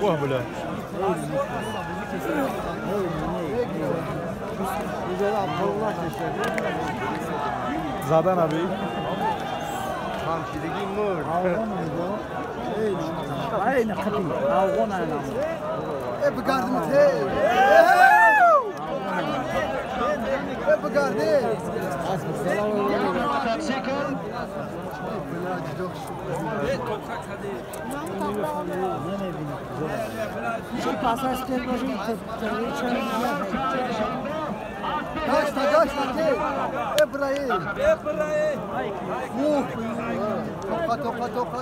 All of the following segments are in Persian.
وهبله زدن ابي همشیرگی مرد عين خطيب أو غنى أنا بقارد متهي بقارد شو pasas que no Gaşla gel. İbrahim. Toka.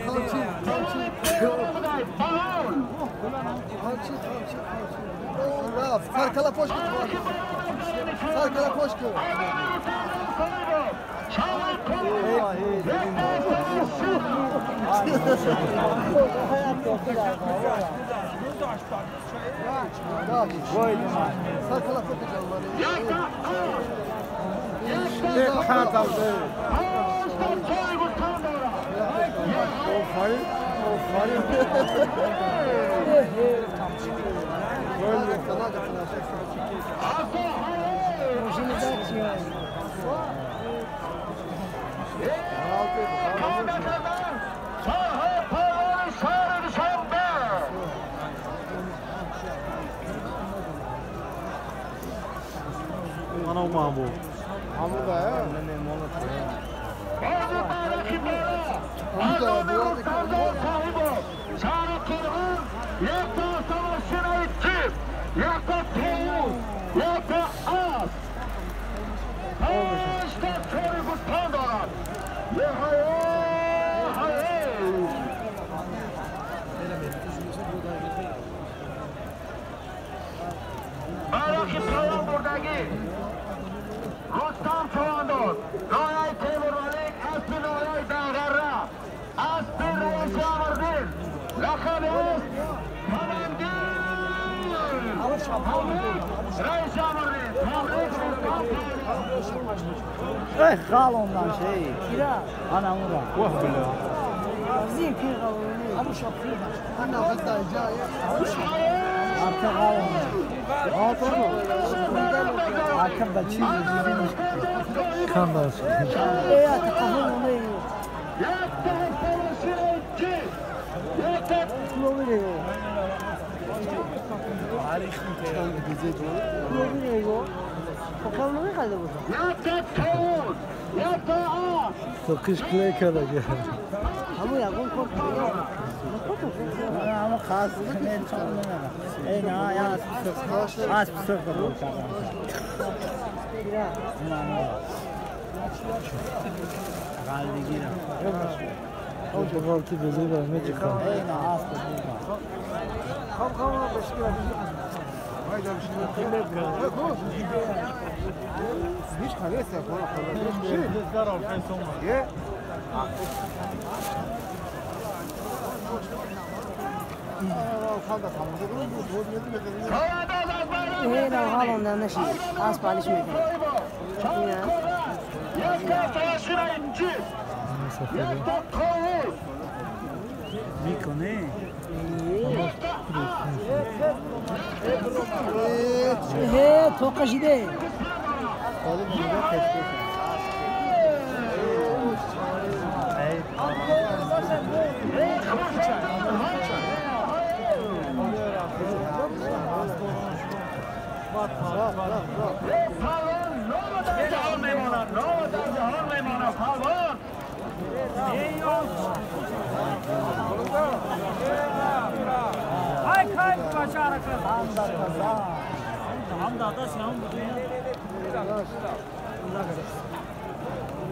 Kalçı. Raf. Sarkala poşku. Sarkala poşku. انا ومامو Rustam Çoğandoz, Noray Temuralik, Aspi Noray Dağgarra, Aspi Reis Yamırdin, Lakabes, Kamandil, Reis Yamırdin, Tabrik Rustam إيه خالهم من شيء كذا أنا مرة وهبله زين في غالوني أبو شقيق أنا غدا جاي. أركب غالهم أركب بتشيل جديد كان باش إيه تقبلوا لي تقيش كليك هذا أبو يقول أنا خاص إيه نا يا أسبسط قال لي كده او جوابتي بزيبا ميجيكا إيه نا أسبسط خم مشكلة. هايدا مش مش خليسة هنا وهالون نشي أسبوع ليش ميكون ميكونه هي توقع جديد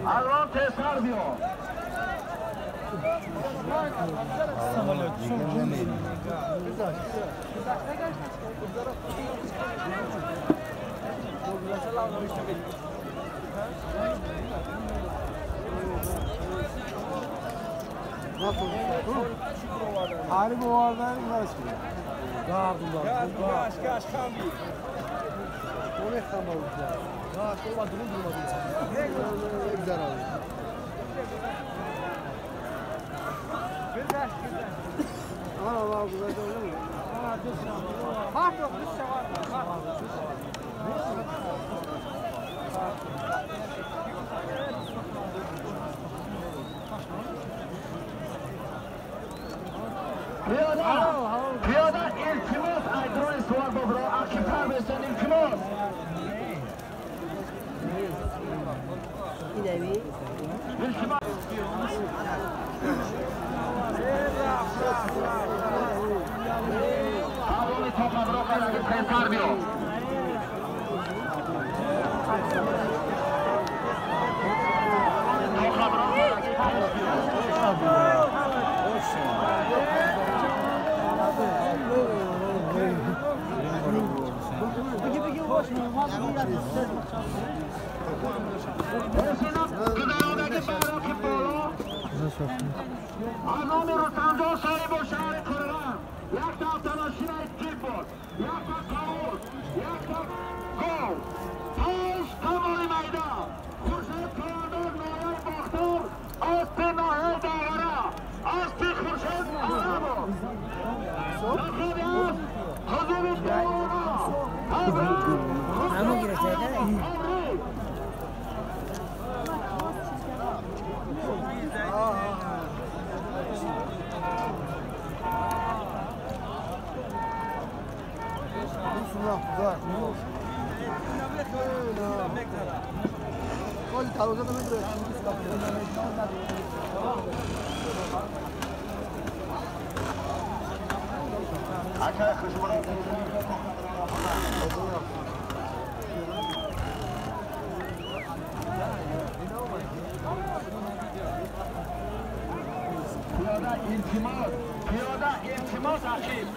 الان تسار بیو Harbi bu arada nasıl? Gaş kan bir. O ne kan oldu? Gaş olmadığını duymadım. Ne güzel oldu. Aman Allah güzel oldu mu? Kart yok, bir şey var. Piyada iltimos aydroni sual bobro akşifar besin iltimos. İnevi. İltimos. Aydroni topla bro kaynağı tesar biyo. Topla bro kaynağı tesar biyo. Anami Rosanjo sahibi şahı kırılan. Yakta Atanaşina İttifak. Yakta Kavur. Yakta Gol. Taş Tamari Meydan. Kurşet Kırandır Noyer Baktır. Asti Nahel Dağlara. Asti Kurşet Arabo. Nakıdiyat. Hazır Dağlara. Havra. Ama girecek de. Gol taroza da böyle. Aşağı kışmına. Piyada iltimos akif.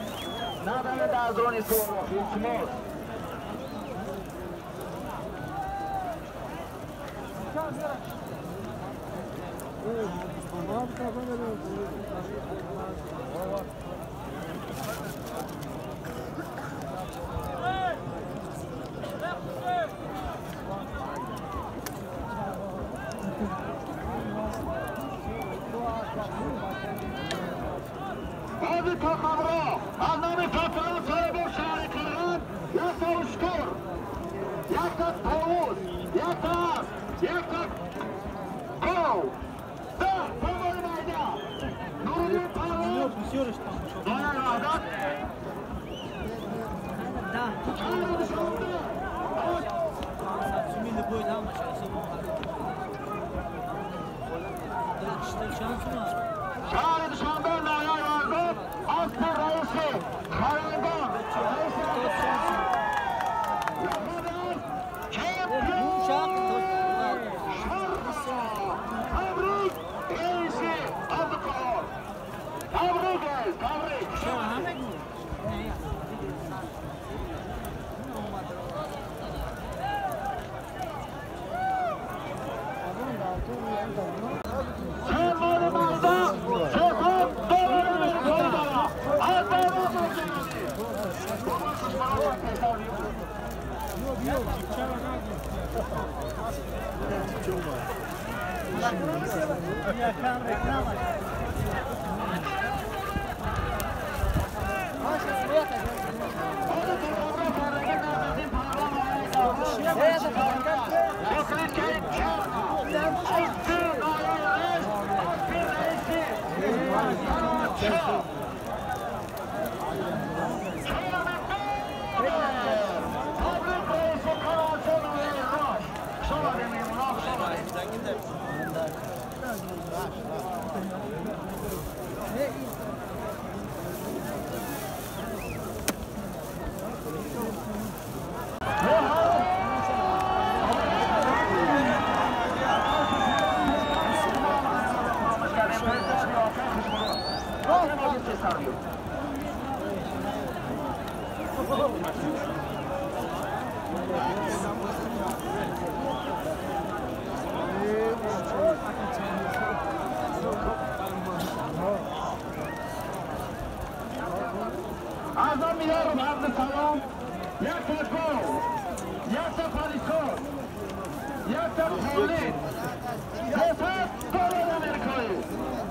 Nadane dazroni soru iltimos. Hadi takabro, anlamı patronu sahibi şahı kırgan, yakta uçkur, yakta tavuz, yakta az, yakta gol, da Tamari Meydan, Nuruddin Parvaz, Doyan Adat, Çağrı Dışarıda, Çağrı Dışarıda Noyer vardı, Aslı Reisi, Karangon, Tebrik Reisi Abdülkadir. Tebrik. Sermaye Malda, Şefkat Doğan'ın koydana, Adana Mekke'yi. Baba kışmana bak tesadüf. ماجد تستاریو اعظم میارم عرض سلام یک تا گل یک تا پالیسور یک تا پولی سفت دولار امریکایی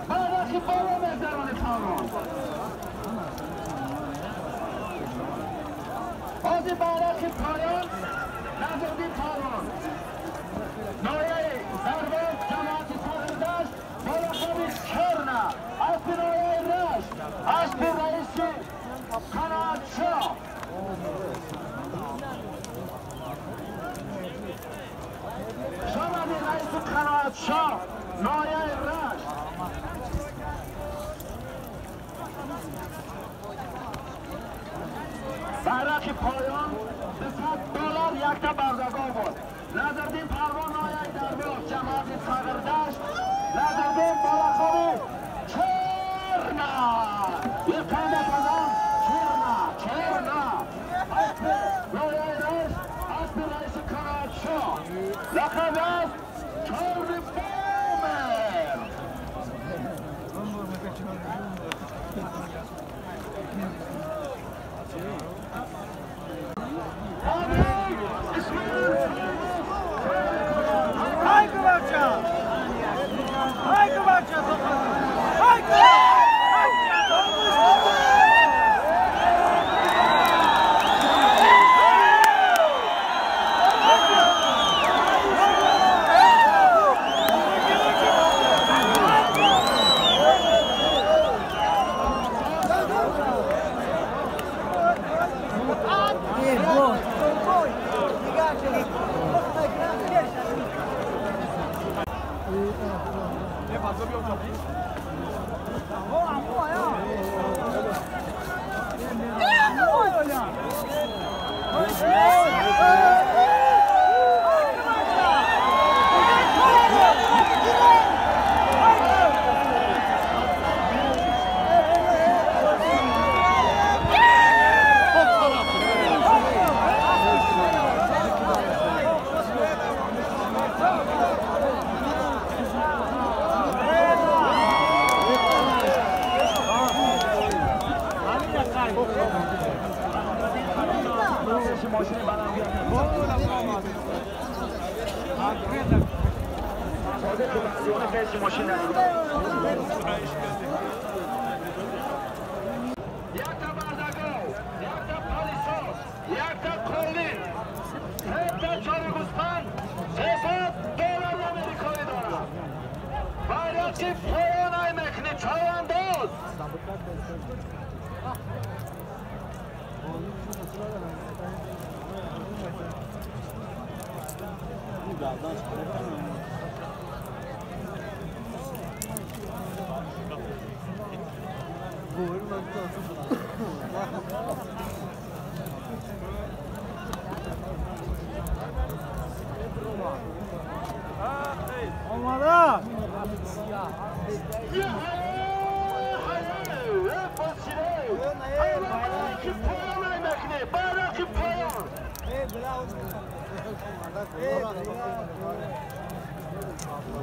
بعدشی بالا مهدران تامان آزی بعدشی پایان نزدی تامان نایه درباز جماعتی ساخردش بالا خوابی کرنه اسبی نایه رشت اسبی رئیسی قناعت شاه شمالی رئیس قناعت شاه نایه رشت برکی پایان $200 یک تا بردگاه بود نظردین پروان نایه درباز جماعتی ساغردشت نظردین بالا خوابی کرنه یک کام بپزن چرنا نایه رشت اسب رئیس قناعت شاه لقب است چارلی بومر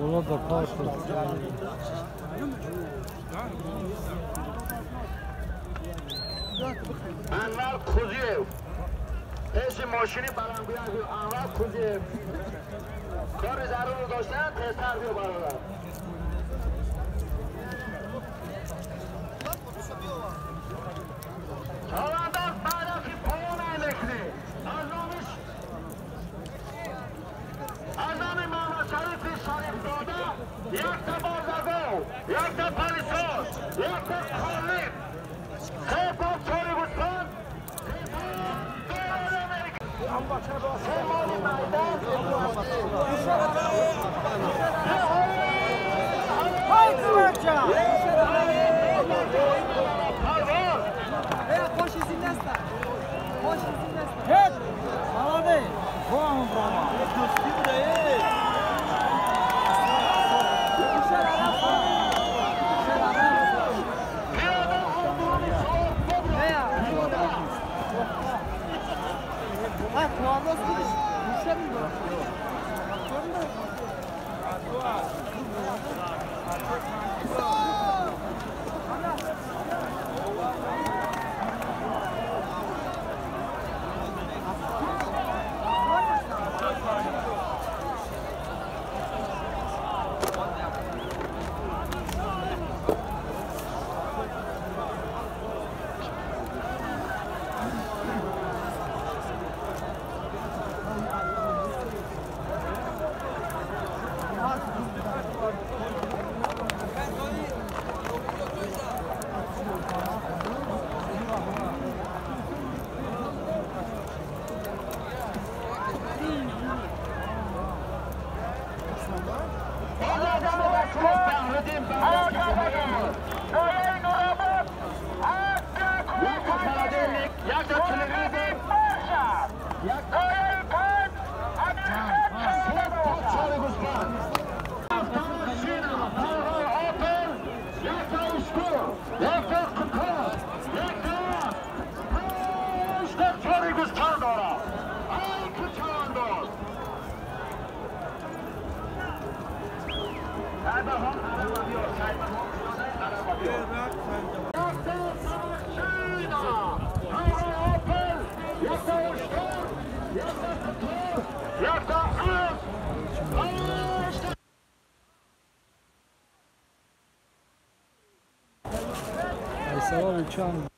Valla da paşa. انور کوزیف پیش ماشینی بلنگویی انور کوزیف کار ضرور رو داشتن تستر بیو برادر چالانداز بعدکی پایان الکتری از نام محمد شریفی شریف داده یک تا بازرگاه یک تا پالیساز یک تا کالیب سه پاک چاری بودن سه مالی مردم سوال چند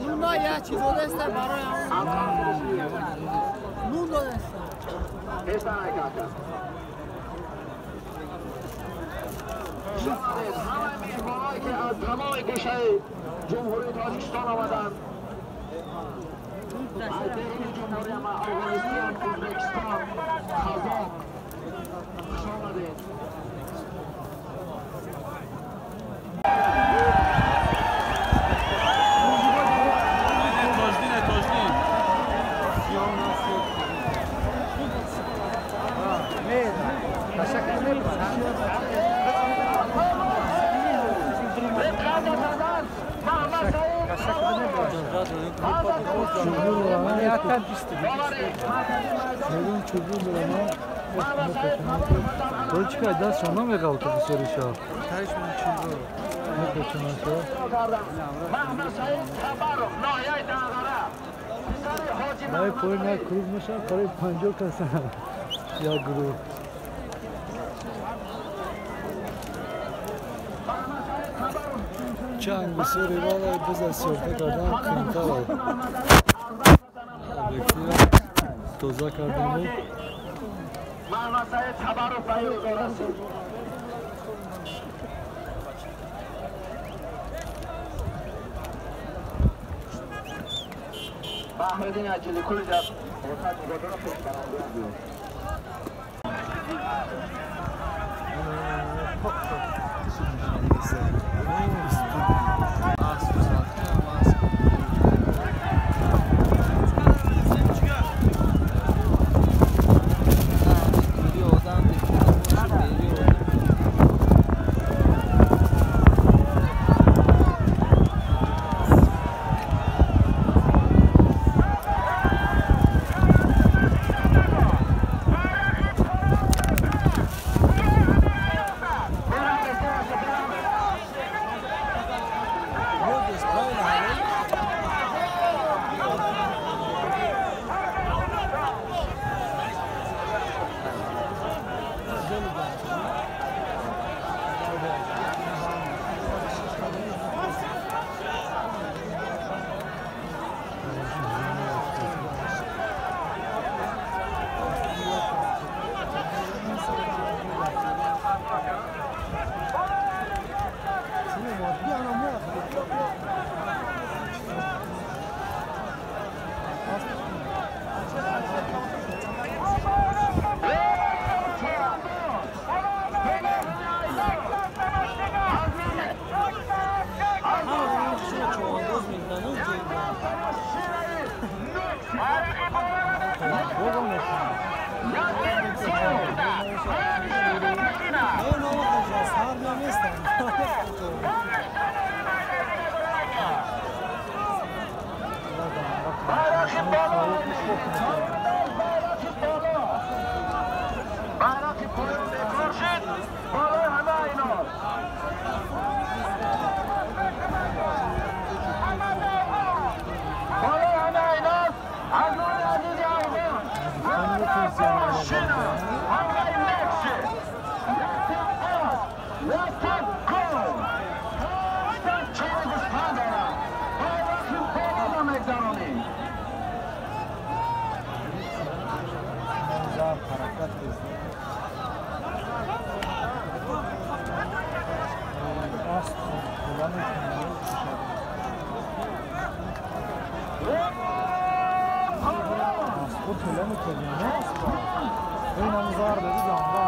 نون یه چیز دسته برای نون دسته همه میهمانایی که از تمام گوشه جمهوری تاجیکستان آمدند از بین جمهوری افغانستان، ازبکستان، قزاق خوش آمدید. چوبون برام تو چیکار دست شما میگه اتوبوس ریشا تاش من چیزو میکنم تو محمد سعید خبرو ناحیه دغره نه پای نه کروب میشه قریب 50 کس یا گروه چند بسیاری بالا بزن سیرته کردن کنتا بکتیر توزا کردن محمد سعید خبرو پایو رسید محمدین اجلی کلی در اوتاق مبادره پیش برنده خود طلع میکنی نه؟ این هم زار بدی جانبا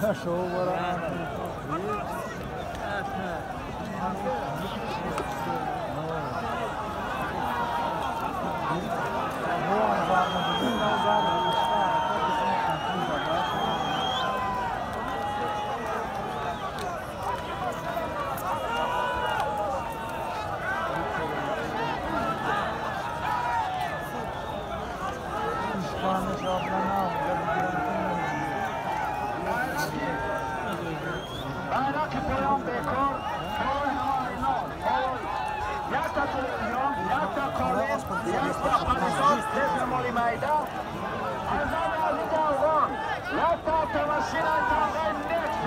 نه شو برای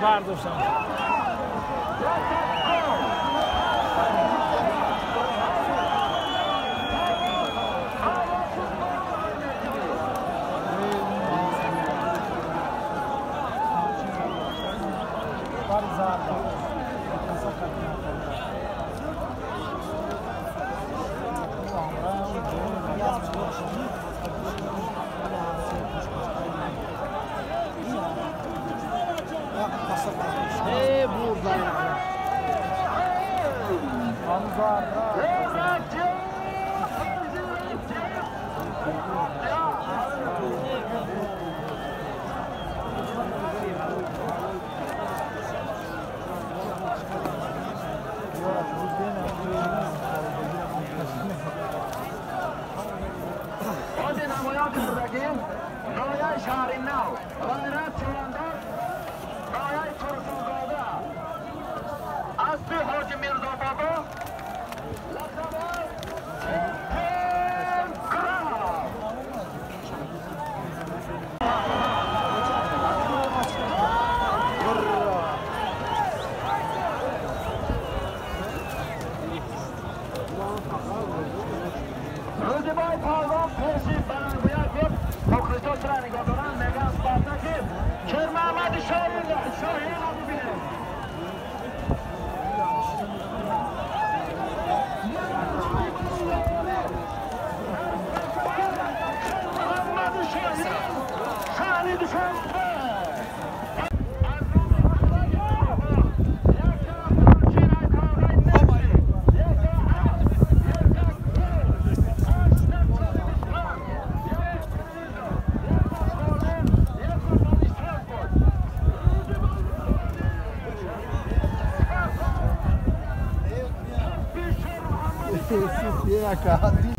برداشتم Sim, a cara.